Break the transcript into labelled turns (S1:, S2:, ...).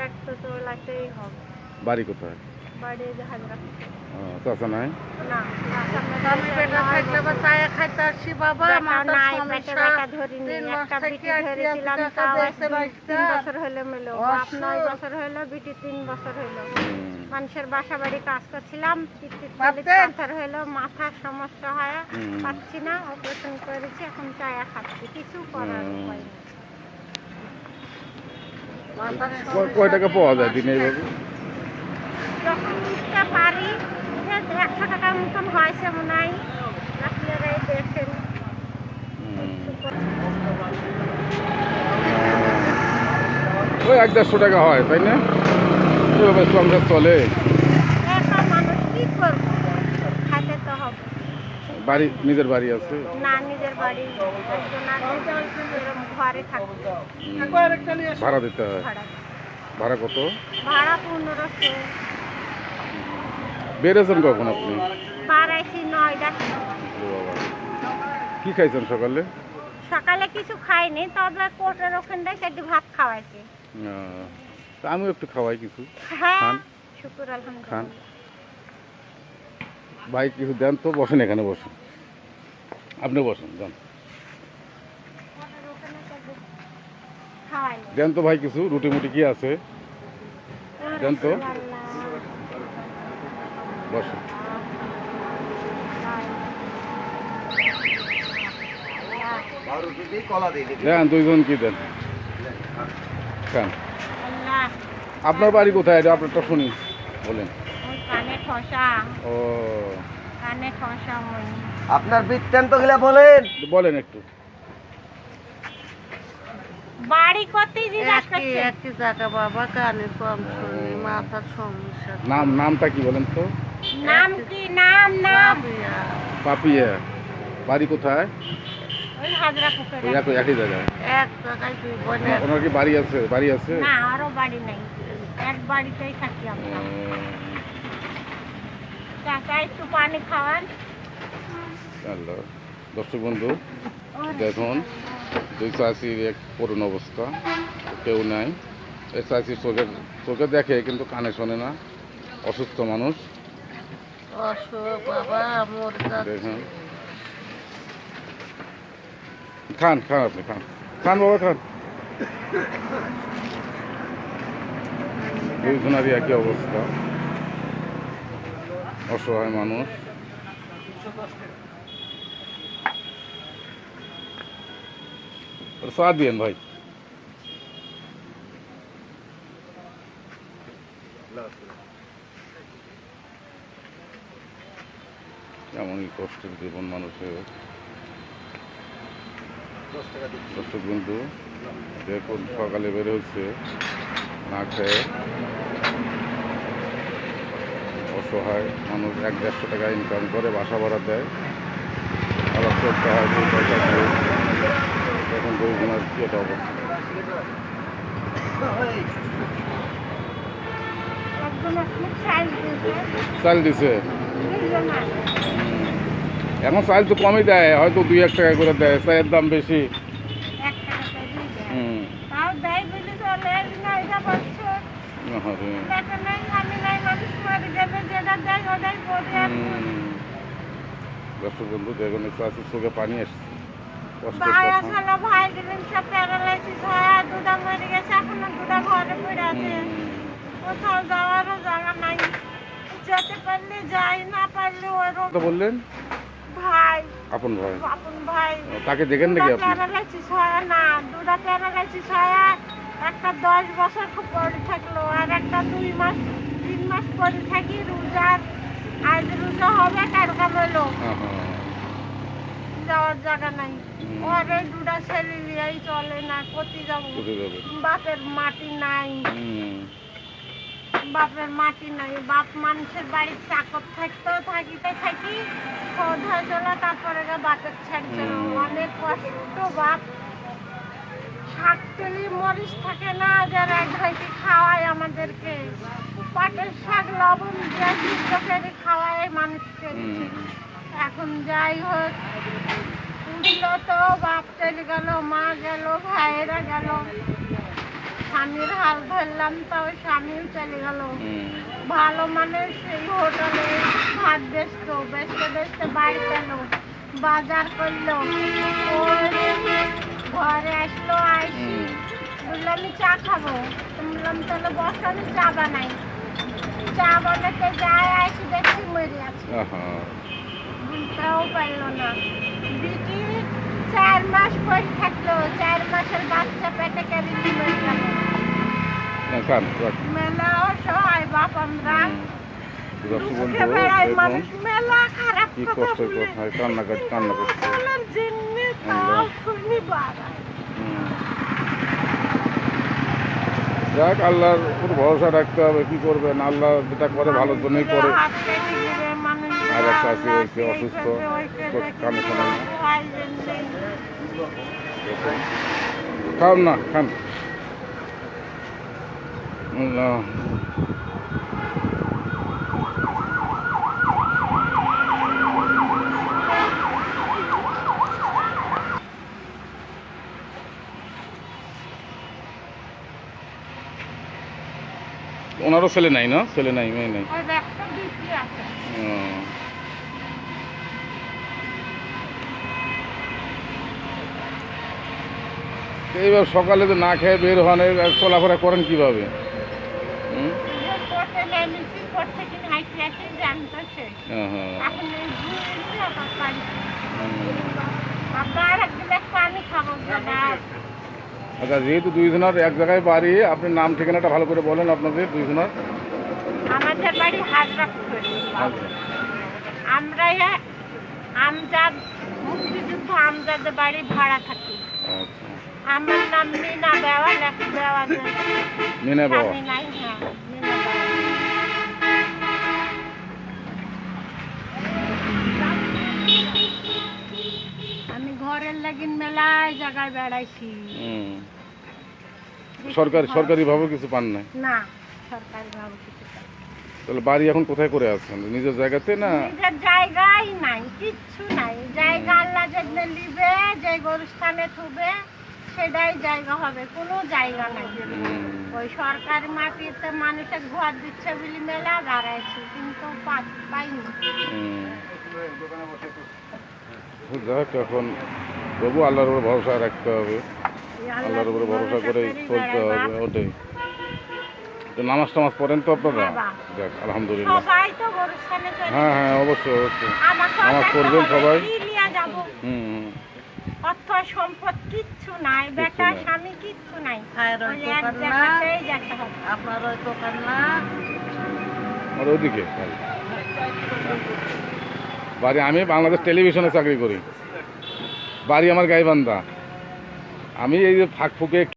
S1: একটু চলাতেই হবে।
S2: বাড়ি কোথায়?
S1: বাড়ি যে হাজরা।
S2: চাচা নাই?
S1: না,
S3: আমি বেটা থাকলে বা চায়া খাইতে আসছি বাবা, মাথার সমস্যা। 3 মাস থেকে
S1: ধরেছিলাম,
S3: টাকা দিয়েছে
S1: 3 বছর হলো মিলো। বাপ 9 বছর হলো, বিটি 3 বছর হলো। মানুষের বাসা বাড়ি কাজ করছিলাম, পাথর হলো, মাথার সমস্যা হয়, পাচ্ছি না, অপারেশন করেছি, এখন চায়া খাচ্ছি, কিছু করার উপায় নেই।
S2: কয় টাকা পাওয়া যায় দিনে এইভাবে?
S1: যখন উঠতে পারি 100 টাকার মতন হয়েছে মনে হয়, আপনারাই দেখেন।
S2: ওই 1-150 টাকা হয়, তাই না? এভাবে সংসার চলে?
S1: একা মানুষ কি করবো, খাইতে তো হবে।
S2: বাড়ি, নিজের বাড়ি আছে?
S1: না, নিজের বাড়ি একজন আগে এরকম ঘরে থাকতো।
S2: ভাড়া দিতে হয়? ভাড়া কত?
S1: ভাড়া 1500।
S2: বেড়েছেন কখন আপনি?
S1: বাড়াইছি 9টা।
S2: কি খাইছেন সকালে?
S1: সকালে কিছু খাইনি, তবে কোর্টের ওখান থেকে একটু ভাত খাওয়াইছি।
S2: আমিও একটু খাওয়াই কিছু।
S1: হ্যাঁ, শুকুর আলহামদুলিল্লাহ।
S2: খান। ভাই কিছু দেন তো, বসেন, এখানে বসেন, আপনি বসেন, যান দেন তো ভাই কিছু, রুটি মুটি কি আছে দেন তো, বসেন। দেন, দুইজন কি দেন, খান। আপনার বাড়ি কোথায়, এটা আপনারটা শুনি, বলেন।
S1: ও কানে ঠসা
S3: আপনার বৃত্তান্ত গুলা বলেন।
S2: বলেন একটু।
S1: বাড়ি করতেই জিজ্ঞাসা করছে।
S3: একই জায়গা বাবা, কানে কম শুনি, মাথার সমস্যা।
S2: নামটা কি বলেন তো?
S1: নাম কি? নাম
S2: পাপিয়া। বাড়ি কোথায়?
S1: ওই হাজরা পুকুরে।
S2: একই জায়গায়?
S3: এক জায়গায় দুই বোন।
S2: ওনার কি বাড়ি আছে? বাড়ি আছে
S1: না, আরো বাড়ি নাই, এক বাড়িতেই থাকি আমরা। চাচা একটু পানি খাওয়ান।
S2: আল্লাহ। দর্শক বন্ধু দেখুন, দুই চাষির এক করুণ অবস্থা, কেউ নাই। এই চাষি চোখে দেখে কিন্তু কানে শোনে না, অসুস্থ মানুষ।
S3: অসুখ বাবা,
S2: দেখুন, খান খান, আপনি খান, খান বাবা খান। দুইজনারই একই অবস্থা, অসহায় মানুষ। চা দিয়েন ভাই। এমনই কষ্টের জীবন মানুষের। দর্শক বন্ধু দেখুন, সকালে বের হচ্ছে না খেয়ে, অসহায় মানুষ, 1-150 টাকা ইনকাম করে, বাসা ভাড়া দেয়, আবার চলতে হয় 2 পয়সা দিয়ে। এখন 2 জনের কি একটা অবস্থা। চাল দিছে, এখন চাল তো কমই দেয়, হয়তো 2-1 টাকা করে দেয়, চায়ের দাম বেশি। দর্শক বন্ধু দেখুন, একটু চোখে পানি আসছে, কষ্টের কথা।
S1: ভাই দিলেন সব প্যারালাইসিস হয়, দুটা মরে গেছে, এখনো দুটা ঘরে পড়ে আছে, কোথাও যাওয়ারও জায়গা নাই, যেতে পারলে যাই, না পারলে ওই রকম।
S2: বললেন
S1: ভাই,
S2: আপন ভাই,
S1: আপন ভাই।
S2: তাকে দেখেন নাকি আপনি?
S1: প্যারালাইসিস হয় না, দুটা প্যারালাইসিস হয়, একটা 10 বছর খুব পড়ে থাকলো, আর একটা 2 মাস 3 মাস পরে থাকি। রোজার আজ রোজা হবে, কারকা মেলো, যাওয়ার জায়গা নাই। ওর এই দুটা ছেলে নিয়েই চলে না, কোথায় যাবো? বাপের মাটি নাই, বাপের মাটি নাই। বাপ মানুষের বাড়ির চাকর থাকতেও থাকিতে থাকি খোঁজ হয়েছিল, তারপরে বাপের ছাড়ছিল। অনেক কষ্ট। বাপ শাক তুলি মরিচ থাকে না, যার এক ভাইকে খাওয়ায় আমাদেরকে, পাটের শাক লবণ দিয়ে সিদ্ধ করে খাওয়ায় মানুষকে। এখন যাই হোক, উঠলো তো বাপ চলে গেল, মা গেল, ভাইয়েরা গেল, স্বামীর হাল ধরলাম, তাও স্বামীও চলে গেল।
S2: হুম,
S1: ভালো মানুষ সেই হোটেলে ভাত বেচতো, বেচতে বেচতে বাড়িতে এলো, বাজার করলো, করে ঘরে আসলো। আসি
S2: হুম।
S1: বললো আমি চা খাবো। তো বললাম তাহলে বসো, আমি চা বানাই। চা বানাতে যাই, আসি দেখছি মরে আছে।
S2: আহা,
S1: বুঝতেও পারলো না। বিটি 4 মাস পরে থাকলো, 4 মাসের বাচ্চা পেটে ক্যারি মরে গেল।
S2: না, খান রাখ।
S1: মেলা অসহায় বাপ আমরা।
S2: দর্শক বন্ধু
S1: দুঃখে বেড়ায়
S2: দেখুন
S1: মানুষ, মেলা খারাপ
S2: কি
S1: কথা
S2: কষ্টের
S1: বলে।
S2: কথা, কান্না করছে।
S1: বলার জন্যে
S2: আল্লাহ।
S1: তাও শুনি বাড়ায়।
S2: হুম। যাক, আল্লাহর উপর ভরসা রাখতে হবে, কি করবেন, আল্লাহ যেটা করে ভালোর জন্যই করে।
S1: হাত কেটে দিবে, মানুষগুলো
S2: আর এক শাশি
S1: আল্লাহ
S2: হয়েছে
S1: এই
S2: অসুস্থ,
S1: করবে, ওই করবে,
S2: কানে
S1: কিন্তু
S2: শোনে না।
S1: অসহায় জন্যে।
S2: খান না, খান। আল্লাহ। ওনারও ছেলে নাই না? ছেলে নাই, মেয়ে নাই?
S1: ওই একটা বিক্রি আছে।
S2: ও। তো এইবার সকালে তো না খেয়ে বের হন, এবার চলাফেরা করেন কিভাবে? হুম?
S1: যে করতে নেয়, মিছিল করতে কিনা হাইটে হাইটে জানতেছে।
S2: আহা,
S1: এখন এই ঘুরে আবার পানি।
S2: হুম।
S1: আবার এক গ্লাস পানি খাবো দাদা।
S2: আচ্ছা, যেহেতু দুইজনের এক জায়গায় বাড়ি, আপনি নাম ঠিকানাটা ভালো করে বলেন আপনাদের দুইজনের।
S1: আমাদের বাড়ি হাজরাপুর। আমরা আমজাদ, মুক্তিযুদ্ধ আমজাদের বাড়ি ভাড়া থাকি।
S2: আচ্ছা,
S1: আমার নাম মিনা বেওয়া, লেখা বেওয়া।
S2: মিনা বাবা।
S1: স্বামী নাই, হ্যাঁ, মিনা বেওয়া। আমি ঘরের লাগিন মেলায় জায়গায় বেড়াইছি।
S2: হুম। সরকারিভাবে কিছু পান নাই?
S1: না, সরকারি ভাবে কিছু পাই না।
S2: তাহলে বাড়ি এখন কোথায় করে আছেন? নিজের জায়গাতে না?
S1: নিজের জায়গাই নাই, কিচ্ছু নাই। জায়গা আল্লাহ যেখানে নিবে, যে গরুস্থানে থুবে, সেটাই জায়গা হবে, কোনো জায়গা নাই।
S2: হুম।
S1: ওই সরকারি মাটিতে মানুষের ঘর দিচ্ছে বলে মেলা দাঁড়াইছি, কিন্তু পাইনি।
S2: হুম। যাক, এখন তবু আল্লাহর উপর ভরসা রাখতে হবে, আল্লাহর উপরে ভরসা করে চলতে হবে, ওটাই। তো নামাজ টামাজ পড়েন তো আপনারা?
S1: হ্যাঁ, বাবা।
S2: যাক, আলহামদুলিল্লাহ।
S1: সবাই তো গরুস্থানে চলে
S2: হ্যাঁ
S1: যায়।
S2: হ্যাঁ, অবশ্যই অবশ্যই।
S1: আমাকেও
S2: নামাজ
S1: যেতে
S2: পড়বেন
S1: হবে,
S2: সবাই।
S1: কি লিয়া যাবো?
S2: হুম হুম।
S1: অর্থ সম্পদ কিচ্ছু নাই, বেটা
S2: নাই।
S1: স্বামী কিচ্ছু নাই।
S3: খায়ের ওই
S1: ওই এক
S3: দোকান না,
S1: জায়গাতেই যেতে হবে।
S3: আপনার ওই দোকান না।
S2: আর ওদিকে বাড়ি, আমি বাংলাদেশ টেলিভিশনে চাকরি করি, বাড়ি আমার গাইবান্ধা। আমি এই যে ফাঁক ফুকে